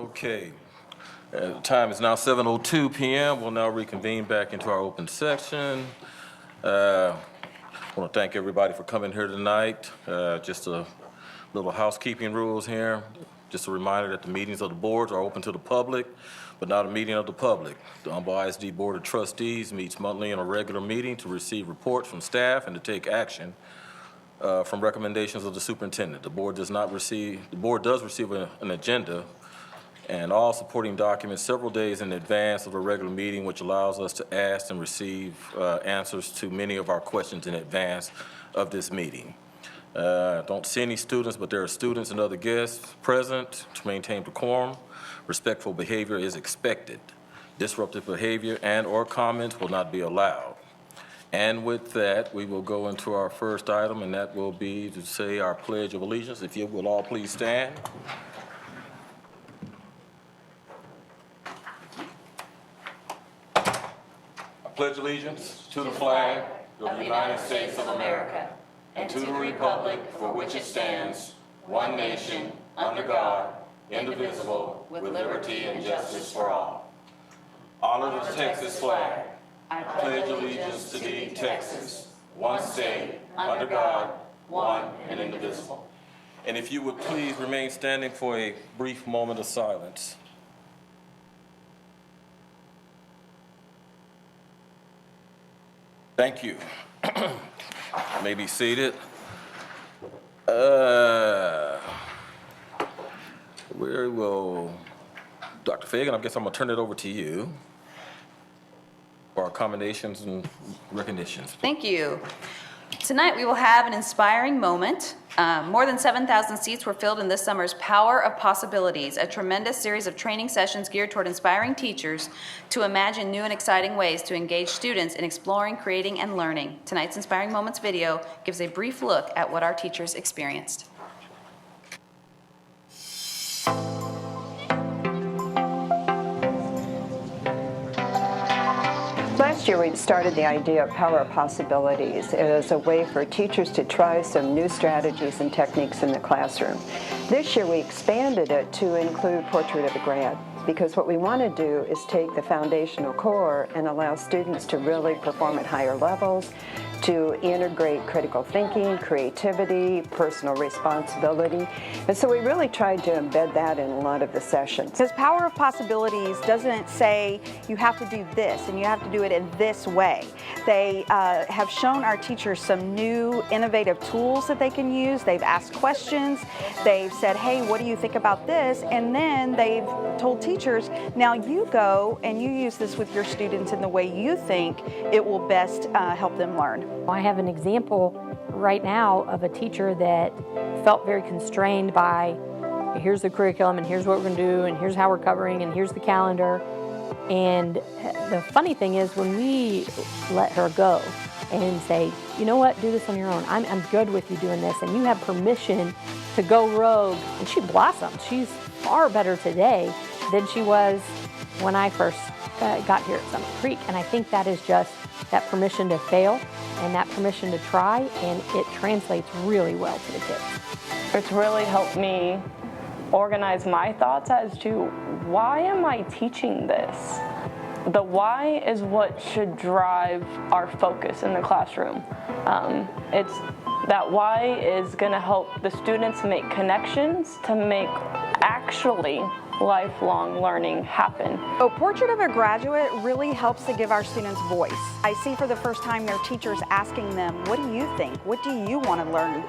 Okay. The time is now 7:02 p.m. We'll now reconvene back into our open section. I want to thank everybody for coming here tonight. Just a little housekeeping rules here. Just a reminder that the meetings of the boards are open to the public, but not a meeting of the public. The Humble ISD Board of Trustees meets monthly in a regular meeting to receive reports from staff and to take action from recommendations of the superintendent. The board does receive an agenda and all supporting documents several days in advance of a regular meeting, which allows us to ask and receive answers to many of our questions in advance of this meeting. Don't see any students, but there are students and other guests present to maintain decorum. Respectful behavior is expected. Disruptive behavior and/or comments will not be allowed. And with that, we will go into our first item, and that will be to say our Pledge of Allegiance. If you will all please stand. I pledge allegiance to the flag of the United States of America and to the republic for which it stands, one nation, under God, indivisible, with liberty and justice for all. Honor the Texas flag. I pledge allegiance to thee, Texas, one state, under God, one and indivisible. And if you would please remain standing for a brief moment of silence. Thank you. You may be seated. Dr. Fagan, I guess I'm going to turn it over to you for our commendations and recognitions. Thank you. Tonight we will have an inspiring moment. More than 7,000 seats were filled in this summer's Power of Possibilities, a tremendous series of training sessions geared toward inspiring teachers to imagine new and exciting ways to engage students in exploring, creating, and learning. Tonight's Inspiring Moments video gives a brief look at what our teachers experienced. Last year, we started the idea of Power of Possibilities as a way for teachers to try some new strategies and techniques in the classroom. This year, we expanded it to include Portrait of a Grad, because what we want to do is take the foundational core and allow students to really perform at higher levels, to integrate critical thinking, creativity, personal responsibility. And so we really tried to embed that in a lot of the sessions. Because Power of Possibilities doesn't say you have to do this and you have to do it in this way. They have shown our teachers some new innovative tools that they can use. They've asked questions. They've said, hey, what do you think about this? And then they've told teachers, now you go and you use this with your students in the way you think it will best help them learn. I have an example right now of a teacher that felt very constrained by, here's the curriculum and here's what we're going to do and here's how we're covering and here's the calendar. And the funny thing is when we let her go and say, you know what, do this on your own. I'm good with you doing this and you have permission to go rogue. And she blossomed. She's far better today than she was when I first got here at Summit Creek. And I think that is just that permission to fail and that permission to try, and it translates really well to the kids. It's really helped me organize my thoughts as to why am I teaching this? The why is what should drive our focus in the classroom. It's that why is going to help the students make connections to make actually lifelong learning happen. So Portrait of a Graduate really helps to give our students voice. I see for the first time their teachers asking them, what do you think? What do you want to learn?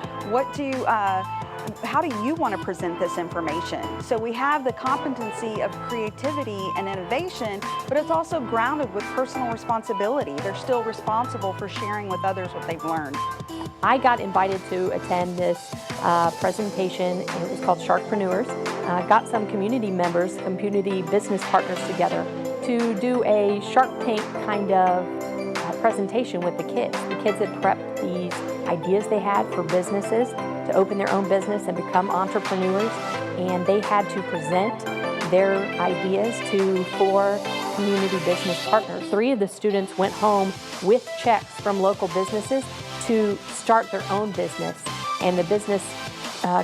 How do you want to present this information? So we have the competency of creativity and innovation, but it's also grounded with personal responsibility. They're still responsible for sharing with others what they've learned. I got invited to attend this presentation, and it was called Sharkpreneurs. Got some community members, community business partners together to do a Shark Tank kind of presentation with the kids. The kids had prepped these ideas they had for businesses to open their own business and become entrepreneurs, and they had to present their ideas to 4 community business partners. 3 of the students went home with checks from local businesses to start their own business, and the business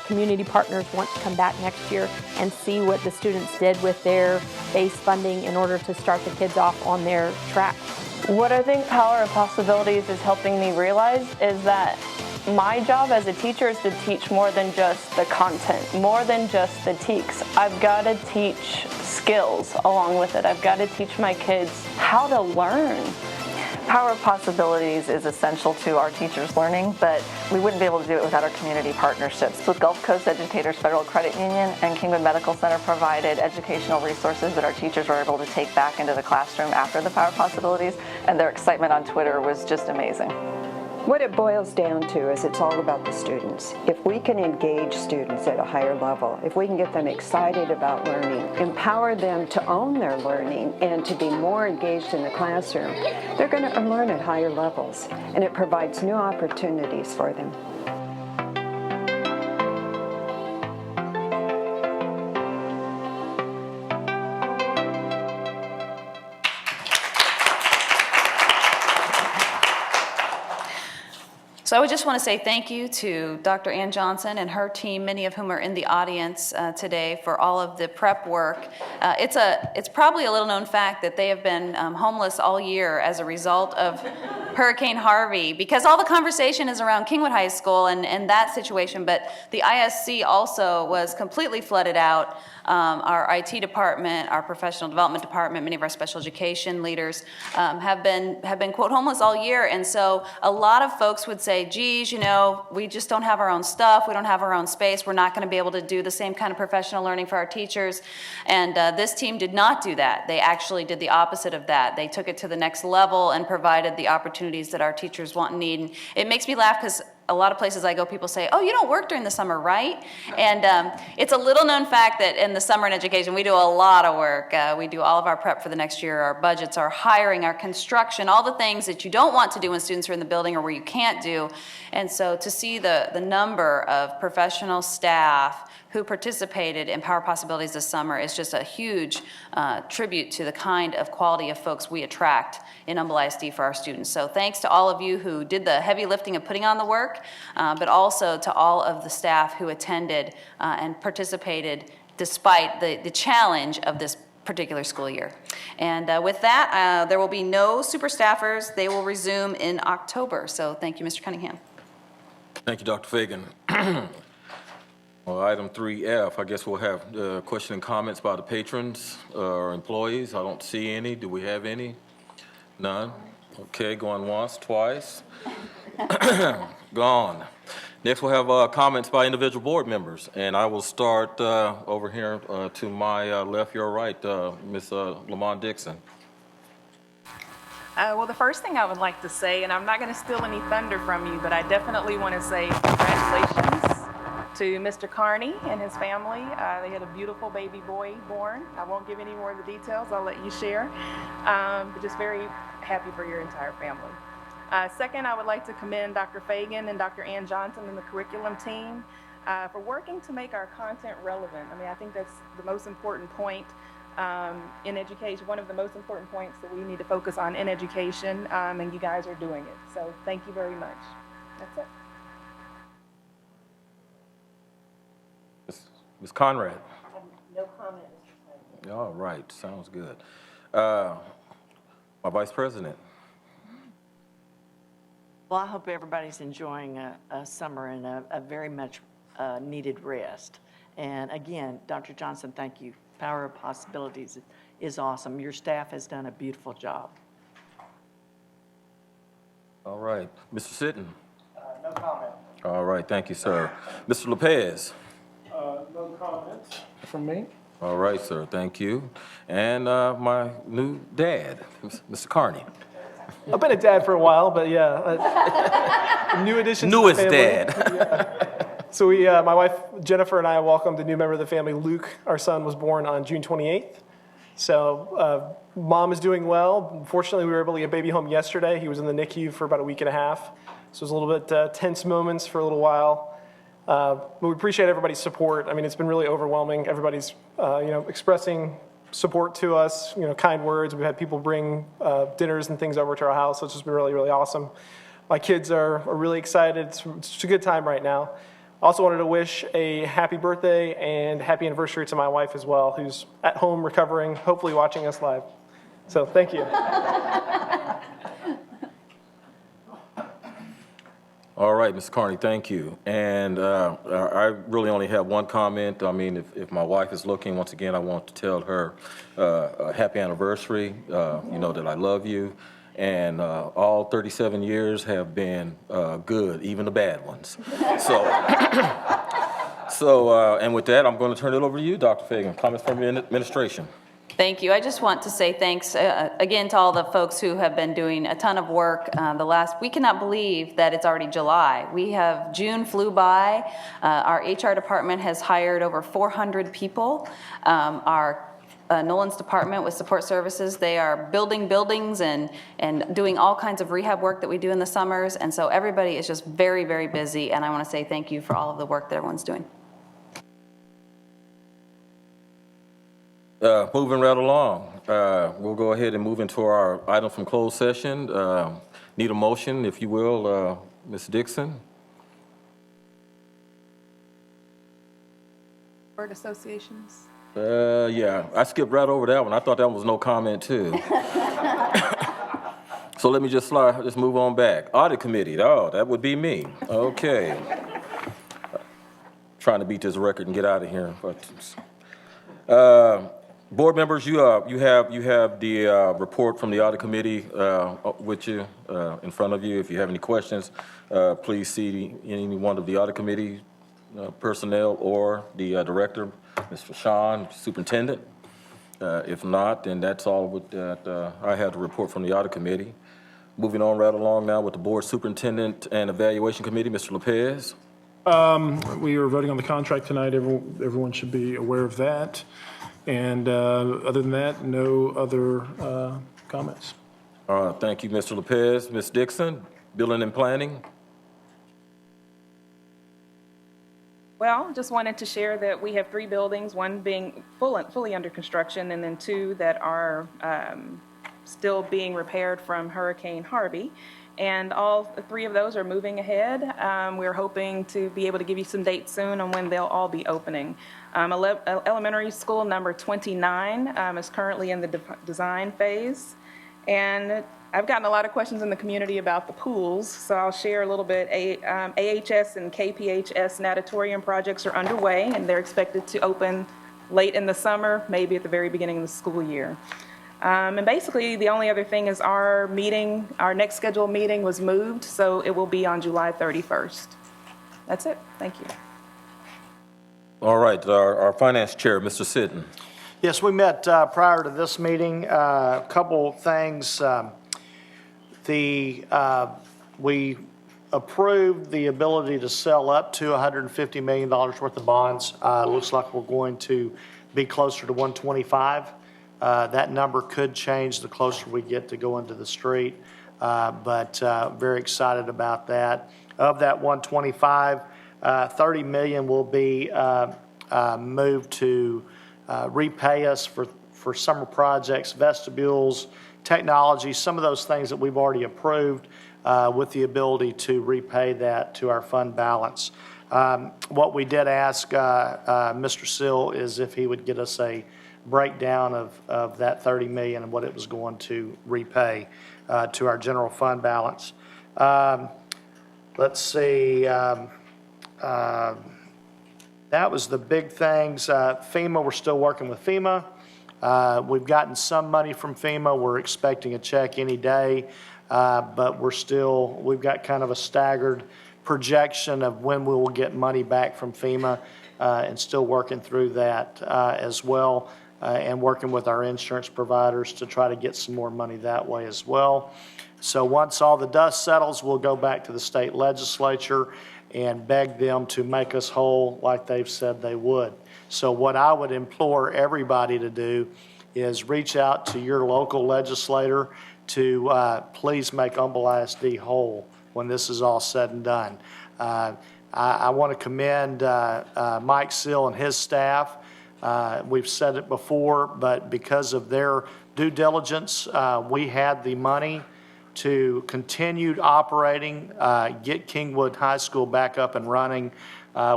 community partners want to come back next year and see what the students did with their base funding in order to start the kids off on their track. What I think Power of Possibilities is helping me realize is that my job as a teacher is to teach more than just the content, more than just the TEKS. I've got to teach skills along with it. I've got to teach my kids how to learn. Power of Possibilities is essential to our teachers' learning, but we wouldn't be able to do it without our community partnerships. With Gulf Coast Educators Federal Credit Union and Kingwood Medical Center provided educational resources that our teachers were able to take back into the classroom after the Power of Possibilities, and their excitement on Twitter was just amazing. What it boils down to is it's all about the students. If we can engage students at a higher level, if we can get them excited about learning, empower them to own their learning and to be more engaged in the classroom, they're going to learn at higher levels, and it provides new opportunities for them. So I just want to say thank you to Dr. Ann Johnson and her team, many of whom are in the audience today, for all of the prep work. It's probably a little known fact that they have been homeless all year as a result of Hurricane Harvey, because all the conversation is around Kingwood High School and that situation, but the ISC also was completely flooded out. Our IT department, our professional development department, many of our special education leaders have been quote homeless all year, and so a lot of folks would say, geez, you know, we just don't have our own stuff, we don't have our own space, we're not going to be able to do the same kind of professional learning for our teachers, and this team did not do that. They actually did the opposite of that. They took it to the next level and provided the opportunities that our teachers want and need. And it makes me laugh because a lot of places I go, people say, oh, you don't work during the summer, right? And it's a little known fact that in the summer in education, we do a lot of work. We do all of our prep for the next year, our budgets, our hiring, our construction, all the things that you don't want to do when students are in the building or where you can't do. And so to see the number of professional staff who participated in Power Possibilities this summer is just a huge tribute to the kind of quality of folks we attract in Humble ISD for our students. So thanks to all of you who did the heavy lifting of putting on the work, but also to all of the staff who attended and participated despite the challenge of this particular school year. And with that, there will be no super staffers. They will resume in October. So thank you, Mr. Cunningham. Thank you, Dr. Fagan. Well, item 3F, I guess we'll have question and comments by the patrons or employees. I don't see any. Do we have any? None? Okay, going once, twice. Gone. Next, we'll have comments by individual board members. And I will start over here to my left, your right, Ms. Lamont Dixon. Well, the first thing I would like to say, and I'm not going to steal any thunder from you, but I definitely want to say congratulations to Mr. Carney and his family. They had a beautiful baby boy born. I won't give any more of the details. I'll let you share. But just very happy for your entire family. Second, I would like to commend Dr. Fagan and Dr. Ann Johnson and the curriculum team for working to make our content relevant. I mean, I think that's the most important point in education, one of the most important points that we need to focus on in education, and you guys are doing it. So thank you very much. That's it. Ms. Conrad. I have no comment, Mr. President. All right, sounds good. My Vice President. Well, I hope everybody's enjoying a summer and a very much needed rest. And again, Dr. Johnson, thank you. Power of Possibilities is awesome. Your staff has done a beautiful job. All right. Mr. Sitton. No comment. All right, thank you, sir. Mr. Lopez. No comments from me. All right, sir, thank you. And my new dad, Mr. Carney. I've been a dad for a while, but yeah, new addition to the Newest family. dad. Yeah. So my wife Jennifer and I welcomed a new member of the family. Luke, our son, was born on June 28th. So mom is doing well. Fortunately, we were able to get baby home yesterday. He was in the NICU for about a week and a half. So it was a little bit tense moments for a little while. But we appreciate everybody's support. I mean, it's been really overwhelming. Everybody's, expressing support to us, kind words. We've had people bring dinners and things over to our house, so it's just been really, really awesome. My kids are really excited. It's a good time right now. Also wanted to wish a happy birthday and happy anniversary to my wife as well, who's at home recovering, hopefully watching us live. So thank you. All right, Mr. Carney, thank you. And I really only have one comment. I mean, if my wife is looking, once again, I want to tell her a happy anniversary, you know, that I love you. And all 37 years have been good, even the bad ones. And with that, I'm going to turn it over to you, Dr. Fagan. Comments from the administration. Thank you. I just want to say thanks again to all the folks who have been doing a ton of work. We cannot believe that it's already July. June flew by. Our HR department has hired over 400 people. Our Nolan's department with support services, they are building buildings and doing all kinds of rehab work that we do in the summers. And so everybody is just very, very busy. And I want to say thank you for all of the work that everyone's doing. Moving right along, we'll go ahead and move into our item from closed session. Need a motion, if you will, Ms. Dixon. Word associations. Yeah, I skipped right over that one. I thought that was no comment too. So let me just move on back. Audit committee, oh, that would be me. Okay. Trying to beat this record and get out of here. Board members, you have the report from the audit committee with you in front of you. If you have any questions, please see any one of the audit committee personnel or the director, Mr. Sean, superintendent. If not, then that's all that I had to report from the audit committee. Moving on right along now with the board superintendent and evaluation committee, Mr. Lopez. We are voting on the contract tonight. Everyone should be aware of that. And other than that, no other comments. All right, thank you, Mr. Lopez. Ms. Dixon, building and planning. Well, just wanted to share that we have 3 buildings, one being fully under construction, and then 2 that are still being repaired from Hurricane Harvey. And all 3 of those are moving ahead. We're hoping to be able to give you some dates soon on when they'll all be opening. Elementary school number 29 is currently in the design phase. And I've gotten a lot of questions in the community about the pools, so I'll share a little bit. AHS and KPHS natatorium projects are underway, and they're expected to open late in the summer, maybe at the very beginning of the school year. And basically, the only other thing is our next scheduled meeting was moved, so it will be on July 31st. That's it. Thank you. All right, our finance chair, Mr. Sidden. Yes, we met prior to this meeting. A couple things. We approved the ability to sell up to $150 million worth of bonds. It looks like we're going to be closer to 125. That number could change the closer we get to going to the street, but very excited about that. Of that 125, 30 million will be moved to repay us for summer projects, vestibules, technology, some of those things that we've already approved with the ability to repay that to our fund balance. What we did ask Mr. Sill is if he would get us a breakdown of that 30 million and what it was going to repay to our general fund balance. Let's see, that was the big things. FEMA, we're still working with FEMA. We've gotten some money from FEMA. We're expecting a check any day, but we've got kind of a staggered projection of when we will get money back from FEMA, and still working through that as well. And working with our insurance providers to try to get some more money that way as well. So once all the dust settles, we'll go back to the state legislature and beg them to make us whole like they've said they would. So what I would implore everybody to do is reach out to your local legislator to please make Humble ISD whole when this is all said and done. I want to commend Mike Sill and his staff. We've said it before, but because of their due diligence, we had the money to continue operating, get Kingwood High School back up and running.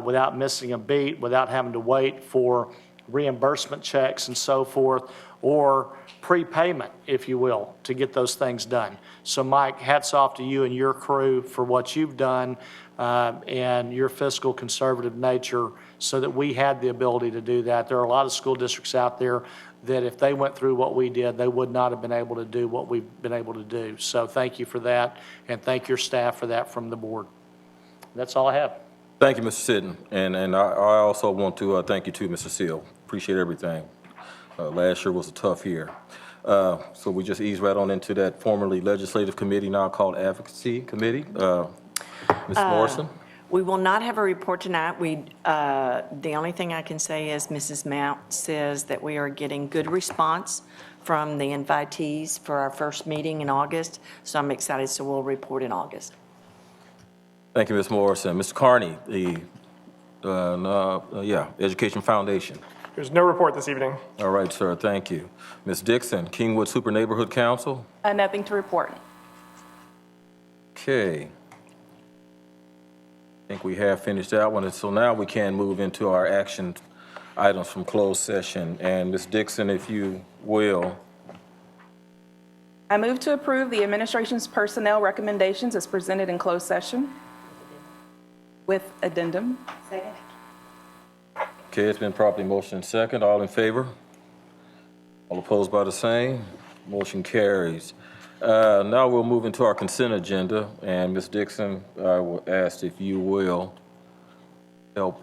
without missing a beat, without having to wait for reimbursement checks and so forth, or prepayment, if you will, to get those things done. So Mike, hats off to you and your crew for what you've done and your fiscal conservative nature so that we had the ability to do that. There are a lot of school districts out there that if they went through what we did, they would not have been able to do what we've been able to do. So thank you for that, and thank your staff for that from the board. That's all I have. Thank you, Mr. Sitton, and I also want to thank you too, Mr. Seal. Appreciate everything. Last year was a tough year. So we just ease right on into that formerly legislative committee, now called advocacy committee. Ms. Morrison? We will not have a report tonight. The only thing I can say is Mrs. Mount says that we are getting good response from the invitees for our first meeting in August, so I'm excited, so we'll report in August. Thank you, Ms. Morrison. Mr. Carney, the Education Foundation. There's no report this evening. All right, sir, thank you. Ms. Dixon, Kingwood Super Neighborhood Council. Nothing to report. Okay. I think we have finished that one, and so now we can move into our action items from closed session. And Ms. Dixon, if you will. I move to approve the administration's personnel recommendations as presented in closed session with addendum. Second. Okay, it's been properly motioned second. All in favor? All opposed by the same? Motion carries. Now we'll move into our consent agenda, and Ms. Dixon, I will ask if you will help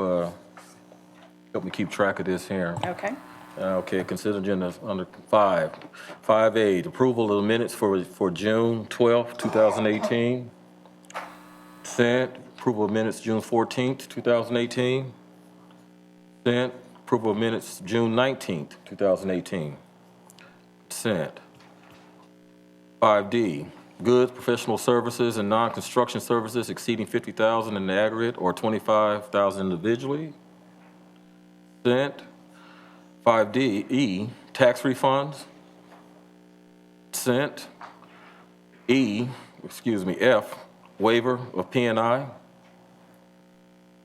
me keep track of this here. Okay. Okay, consent agenda under 5A, approval of the minutes for June 12th, 2018. Consent, approval of minutes June 14th, 2018. Consent, approval of minutes June 19th, 2018. Consent. 5D, goods, professional services, and non-construction services exceeding $50,000 in the aggregate or $25,000 individually. Consent. 5D, tax refunds. Consent. F, waiver of P&I.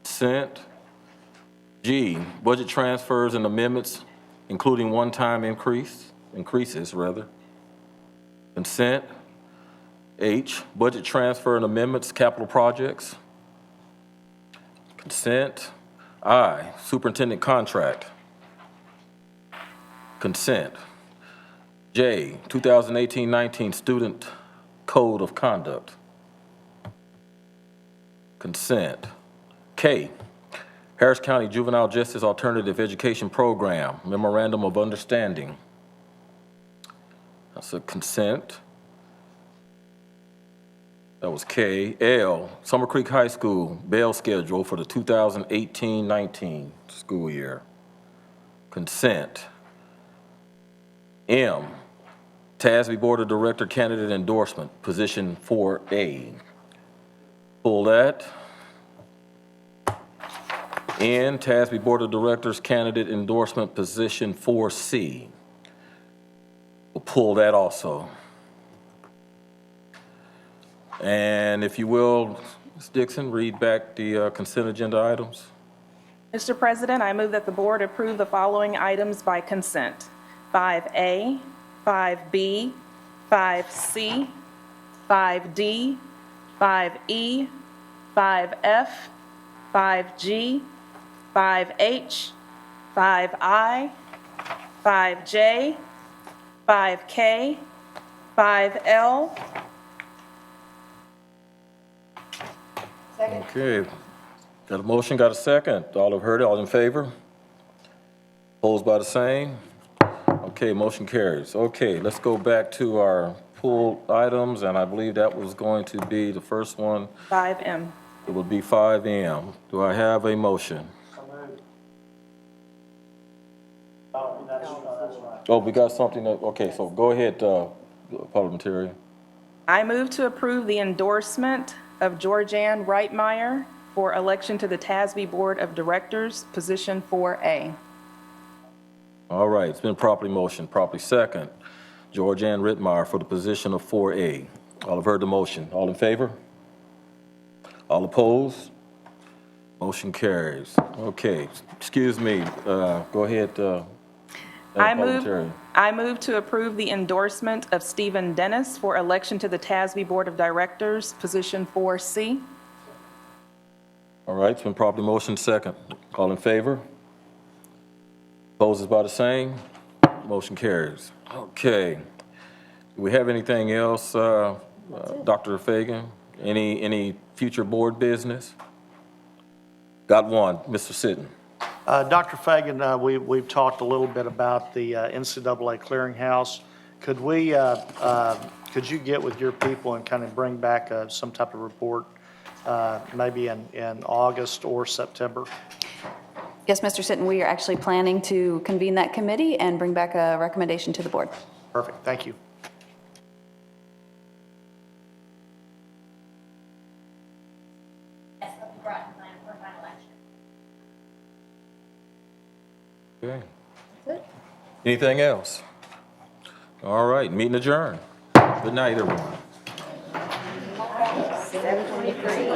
Consent. G, budget transfers and amendments, including one-time increases. Consent. H, budget transfer and amendments, capital projects. Consent. I, superintendent contract. Consent. J, 2018-19 student code of conduct. Consent. K, Harris County Juvenile Justice Alternative Education Program, Memorandum of Understanding. That's a consent. That was K. L, Summer Creek High School bail schedule for the 2018-19 school year. Consent. M, TASB Board of Director candidate endorsement, position 4A. Pull that. N, TASB Board of Directors candidate endorsement, position 4C. We'll pull that also. And if you will, Ms. Dixon, read back the consent agenda items. Mr. President, I move that the board approve the following items by consent. 5A, 5B, 5C, 5D, 5E, 5F, 5G, 5H, 5I, 5J, 5K, 5L. Second. Okay. Got a motion, got a second. All have heard it, all in favor? Opposed by the same? Okay, motion carries. Okay, let's go back to our pulled items, and I believe that was going to be the first one. 5M. It would be 5M. Do I have a motion? Oh, we got something that, okay, so go ahead, parliamentarian. I move to approve the endorsement of Georgianne Reitmeyer for election to the TASB Board of Directors, position 4A. All right, it's been properly motioned, properly second. Georgianne Reitmeyer for the position of 4A. All have heard the motion. All in favor? All opposed? Motion carries. Okay, excuse me, go ahead. I move to approve the endorsement of Stephen Dennis for election to the TASB Board of Directors, position 4C. All right, it's been properly motion second. All in favor? Opposed is by the same. Motion carries. Okay. Do we have anything else, Dr. Fagan? Any future board business? Got one, Mr. Sitton. Dr. Fagan, we've talked a little bit about the NCAA clearinghouse. Could you get with your people and kind of bring back some type of report, maybe in August or September? Yes, Mr. Sitton, we are actually planning to convene that committee and bring back a recommendation to the board. Perfect, thank you. Okay. Anything else? All right, meeting adjourned. Good night, everyone. 7:23.